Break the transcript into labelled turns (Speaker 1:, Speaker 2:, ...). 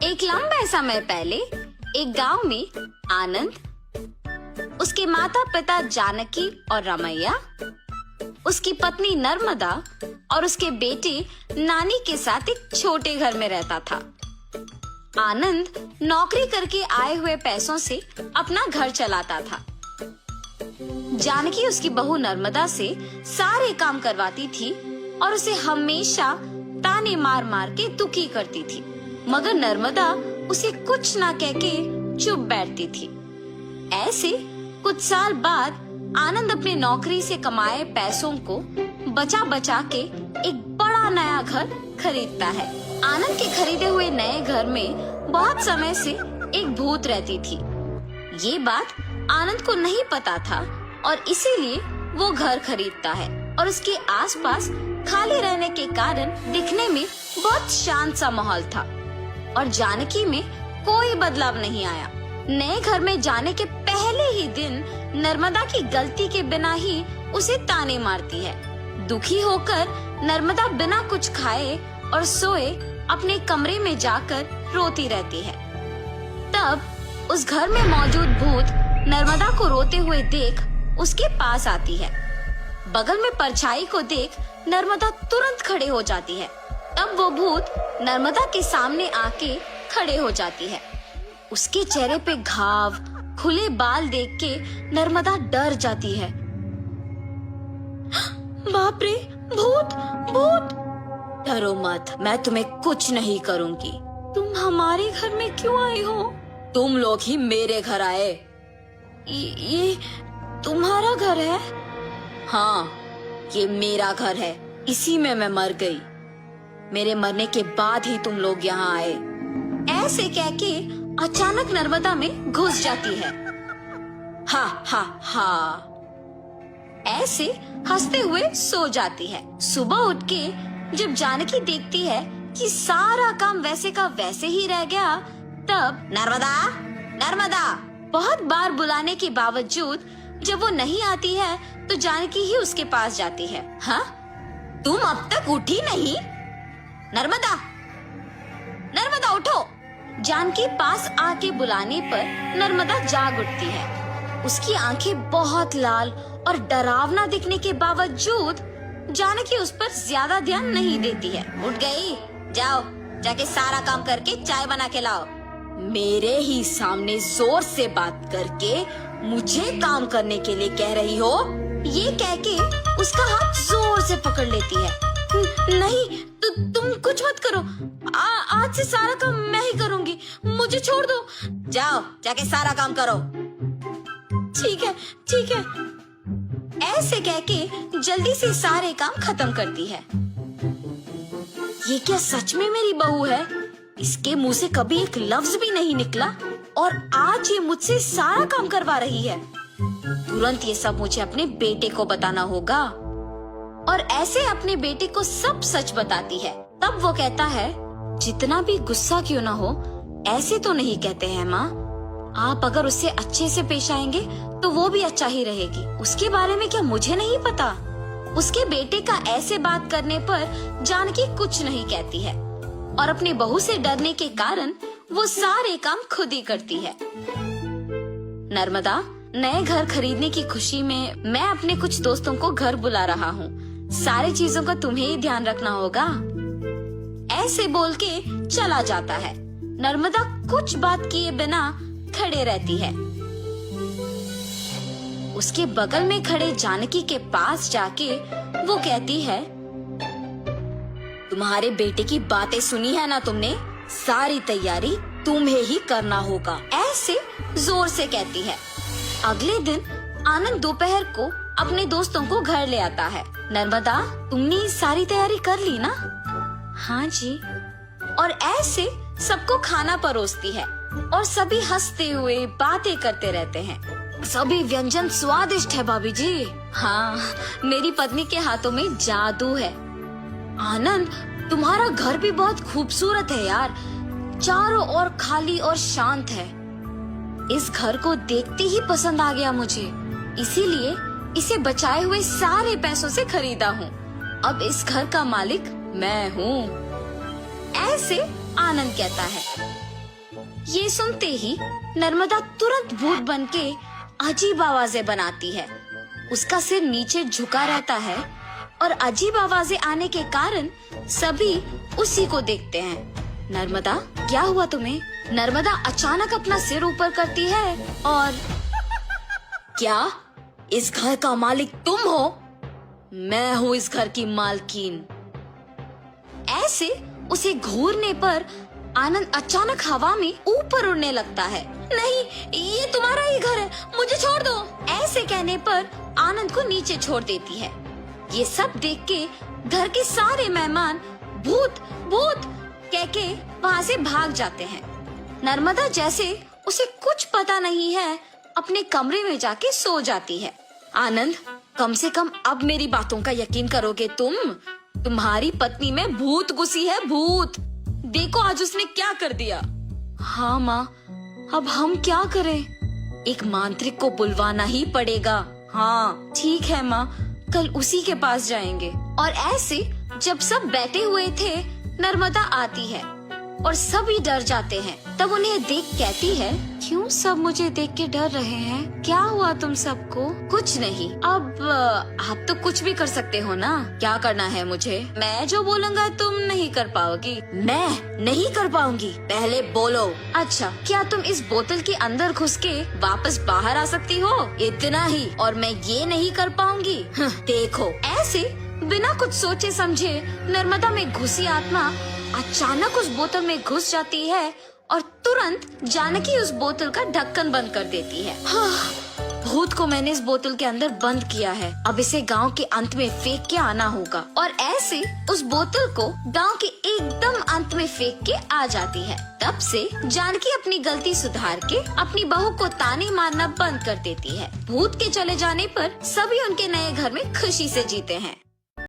Speaker 1: एक लंबे समय पहले एक गांव में आनंद, उसके माता पिता जानकी और रमैया, उसकी पत्नी नर्मदा और उसके बेटे नानी के साथ एक छोटे घर में रहता था। आनंद नौकरी करके आए हुए पैसों से अपना घर चलाता था। जानकी उसकी बहू नर्मदा से सारे काम करवाती थी और उसे हमेशा ताने मार मार के दुखी करती थी, मगर नर्मदा उसे कुछ ना कह के चुप बैठती थी। ऐसे कुछ साल बाद आनंद अपने नौकरी से कमाए पैसों को बचा बचा के एक बड़ा नया घर खरीदता है। आनंद के खरीदे हुए नए घर में बहुत समय से एक भूत रहती थी। ये बात आनंद को नहीं पता था और इसीलिए वो घर खरीदता है और उसके आसपास खाली रहने के कारण दिखने में बहुत शांत सा माहौल था और जानकी में कोई बदलाव नहीं आया। नए घर में जाने के पहले ही दिन नर्मदा की गलती के बिना ही उसे ताने मारती है। दुखी होकर नर्मदा बिना कुछ खाए और सोए अपने कमरे में जाकर रोती रहती है। तब उस घर में मौजूद भूत नर्मदा को रोते हुए देख उसके पास आती है। बगल में परछाई को देख नर्मदा तुरंत खड़े हो जाती है। तब वो भूत नर्मदा के सामने आके खड़े हो जाती है। उसके चेहरे पे घाव, खुले बाल देख के नर्मदा डर जाती है। बाप रे, भूत भूत! डरो मत, मैं तुम्हें कुछ नहीं करूंगी। तुम हमारे घर में क्यों आई हो? तुम लोग ही मेरे घर आए। ये तुम्हारा घर है? हाँ, ये मेरा घर है। इसी में मैं मर गई। मेरे मरने के बाद ही तुम लोग यहाँ आए। ऐसे कह के अचानक नर्मदा में घुस जाती है। हा हा हा। ऐसे हंसते हुए सो जाती है। सुबह उठ के जब जानकी देखती है कि सारा काम वैसे का वैसे ही रह गया, तब नर्मदा नर्मदा बहुत बार बुलाने के बावजूद जब वो नहीं आती है तो जानकी ही उसके पास जाती है। हाँ, तुम अब तक उठी नहीं? नर्मदा नर्मदा उठो! जानकी पास आके बुलाने पर नर्मदा जाग उठती है। उसकी आंखें बहुत लाल और डरावना दिखने के बावजूद जानकी उस पर ज्यादा ध्यान नहीं देती है। उठ गई? जाओ, जाके सारा काम करके चाय बना के लाओ। मेरे ही सामने जोर से बात करके मुझे काम करने के लिए कह रही हो? ये कह के उसका हाथ जोर से पकड़ लेती है। नहीं, तुम कुछ मत करो। आज से सारा काम मैं ही करूंगी। मुझे छोड़ दो। जाओ, जाके सारा काम करो। ठीक है, ठीक है। ऐसे कह के जल्दी से सारे काम खत्म करती है। ये क्या सच में मेरी बहू है? इसके मुंह से कभी एक लफ्ज भी नहीं निकला और आज ये मुझसे सारा काम करवा रही है। तुरंत ये सब मुझे अपने बेटे को बताना होगा। और ऐसे अपने बेटे को सब सच बताती है। तब वो कहता है, जितना भी गुस्सा क्यों ना हो, ऐसे तो नहीं कहते हैं माँ। आप अगर उससे अच्छे से पेश आएंगे तो वो भी अच्छा ही रहेगी। उसके बारे में क्या मुझे नहीं पता? उसके बेटे का ऐसे बात करने पर जानकी कुछ नहीं कहती है और अपनी बहू से डरने के कारण वो सारे काम खुद ही करती है। नर्मदा, नए घर खरीदने की खुशी में मैं अपने कुछ दोस्तों को घर बुला रहा हूँ। सारी चीजों का तुम्हें ही ध्यान रखना होगा। ऐसे बोल के चला जाता है। नर्मदा कुछ बात किए बिना खड़े रहती है। उसके बगल में खड़े जानकी के पास जाके वो कहती है, तुम्हारे बेटे की बातें सुनी है ना तुमने? सारी तैयारी तुम्हें ही करना होगा। ऐसे जोर से कहती है। अगले दिन आनंद दोपहर को अपने दोस्तों को घर ले आता है। नर्मदा, तुमने सारी तैयारी कर ली ना? हाँ जी। और ऐसे सबको खाना परोसती है और सभी हंसते हुए बातें करते रहते हैं। सभी व्यंजन स्वादिष्ट है भाभी जी। हाँ, मेरी पत्नी के हाथों में जादू है। आनंद, तुम्हारा घर भी बहुत खूबसूरत है यार। चारों ओर खाली और शांत है। इस घर को देखते ही पसंद आ गया मुझे, इसीलिए इसे बचाए हुए सारे पैसों से खरीदा हूँ। अब इस घर का मालिक मैं हूँ। ऐसे आनंद कहता है। ये सुनते ही नर्मदा तुरंत भूत बनके अजीब आवाजें बनाती है। उसका सिर नीचे झुका रहता है और अजीब आवाजें आने के कारण सभी उसी को देखते हैं। नर्मदा, क्या हुआ तुम्हें? नर्मदा अचानक अपना सिर ऊपर करती है और क्या इस घर का मालिक तुम हो? मैं हूँ इस घर की मालकिन। ऐसे उसे घूरने पर आनंद अचानक हवा में ऊपर उड़ने लगता है। नहीं, ये तुम्हारा ही घर है, मुझे छोड़ दो। ऐसे कहने पर आनंद को नीचे छोड़ देती है। ये सब देख के घर के सारे मेहमान भूत भूत कह के वहाँ से भाग जाते हैं। नर्मदा जैसे उसे कुछ पता नहीं है अपने कमरे में जाके सो जाती है। आनंद, कम से कम अब मेरी बातों का यकीन करोगे तुम? तुम्हारी पत्नी में भूत घुसी है, भूत। देखो आज उसने क्या कर दिया। हाँ माँ, अब हम क्या करें? एक मांत्रिक को बुलवाना ही पड़ेगा। हाँ ठीक है माँ, कल उसी के पास जाएंगे। और ऐसे जब सब बैठे हुए थे, नर्मदा आती है और सभी डर जाते हैं। तब उन्हें देख कहती है, क्यों सब मुझे देख के डर रहे हैं? क्या हुआ तुम सबको? कुछ नहीं। अब आप तो कुछ भी कर सकते हो ना। क्या करना है मुझे? मैं जो बोलूँगा तुम नहीं कर पाओगी। मैं नहीं कर पाऊंगी? पहले बोलो। अच्छा, क्या तुम इस बोतल के अंदर घुस के वापस बाहर आ सकती हो? इतना ही, और मैं ये नहीं कर पाऊंगी? देखो। ऐसे बिना कुछ सोचे समझे नर्मदा में घुसी आत्मा अचानक उस बोतल में घुस जाती है और तुरंत जानकी उस बोतल का ढक्कन बंद कर देती है। भूत को मैंने इस बोतल के अंदर बंद किया है, अब इसे गांव के अंत में फेंक के आना होगा। और ऐसे उस बोतल को गांव के एकदम अंत में फेंक के आ जाती है। तब से जानकी अपनी गलती सुधार के अपनी बहू को ताने मारना बंद कर देती है। भूत के चले जाने पर सभी उनके नए घर में खुशी से जीते हैं।